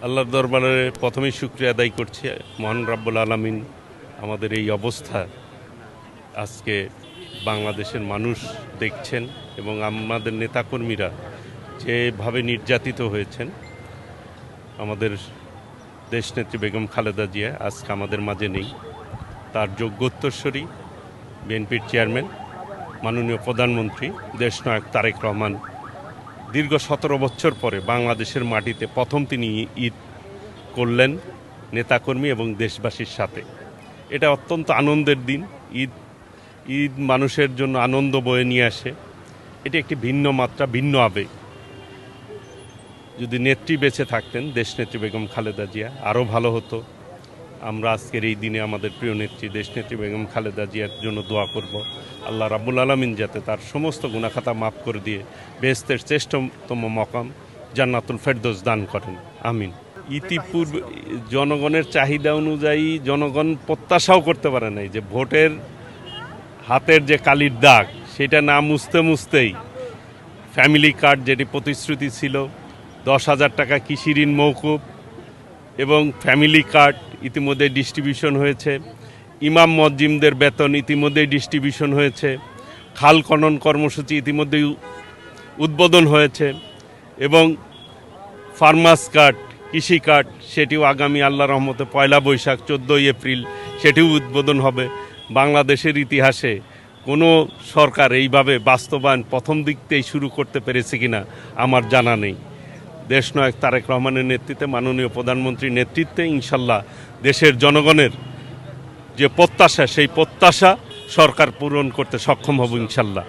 আল্লাহর দরবারে প্রথমেই শুকরিয়া আদায় করছি মহান রাব্বুল আলামিন আমাদের এই অবস্থা আজকে বাংলাদেশের মানুষ দেখছেন এবং আমাদের নেতাকর্মীরা যেভাবে নির্যাতিত হয়েছেন। আমাদের দেশনেত্রী বেগম খালেদা জিয়া আজকে আমাদের মাঝে নেই। তার যোগ্যোত্তরসূরি বিএনপির চেয়ারম্যান মাননীয় প্রধানমন্ত্রী দেশনায়ক তারেক রহমান দীর্ঘ 17 বছর পরে বাংলাদেশের মাটিতে প্রথম তিনি ঈদ করলেন নেতাকর্মী এবং দেশবাসীর সাথে। এটা অত্যন্ত আনন্দের দিন। ঈদ মানুষের জন্য আনন্দ বয়ে নিয়ে আসে। এটি একটি ভিন্ন মাত্রা, ভিন্ন আবেগ। যদি নেত্রী বেঁচে থাকতেন দেশনেত্রী বেগম খালেদা জিয়া আরও ভালো হতো। আমরা আজকের এই দিনে আমাদের প্রিয় নেত্রী দেশনেত্রী বেগম খালেদা জিয়ার জন্য দোয়া করব। আল্লাহ রাব্বুল আলামিন যাতে তার সমস্ত গুনাহখাতা মাফ করে দিয়ে বেহেশতের শ্রেষ্ঠতম মকাম জান্নাতুল ফেরদৌস দান করেন, আমিন। ইতিপূর্বে জনগণের চাহিদা অনুযায়ী জনগণ প্রত্যাশাও করতে পারে নাই যে ভোটের হাতের যে কালির দাগ সেটা না মুছতেই ফ্যামিলি কার্ড, যেটি প্রতিশ্রুতি ছিল 10,000 টাকা কৃষি ঋণ মওকুফ এবং ফ্যামিলি কার্ড ইতিমধ্যে ডিস্ট্রিবিউশন হয়েছে। ইমাম মজ্জিমদের বেতন ইতিমধ্যেই ডিস্ট্রিবিউশন হয়েছে। খাল খনন কর্মসূচি ইতিমধ্যেই উদ্বোধন হয়েছে এবং ফার্মার্স কার্ড, কৃষি কার্ড সেটিও আগামী আল্লাহ রহমতে 1 বৈশাখ 14 এপ্রিল সেটিও উদ্বোধন হবে। বাংলাদেশের ইতিহাসে কোনো সরকার এইভাবে বাস্তবায়ন প্রথম দিকতেই শুরু করতে পেরেছে কিনা আমার জানা নেই। দেশনায়ক তারেক রহমানের নেতৃত্বে, মাননীয় প্রধানমন্ত্রীর নেতৃত্বে ইনশাল্লাহ দেশের জনগণের যে প্রত্যাশা সেই প্রত্যাশা সরকার পূরণ করতে সক্ষম হব ইনশাল্লাহ।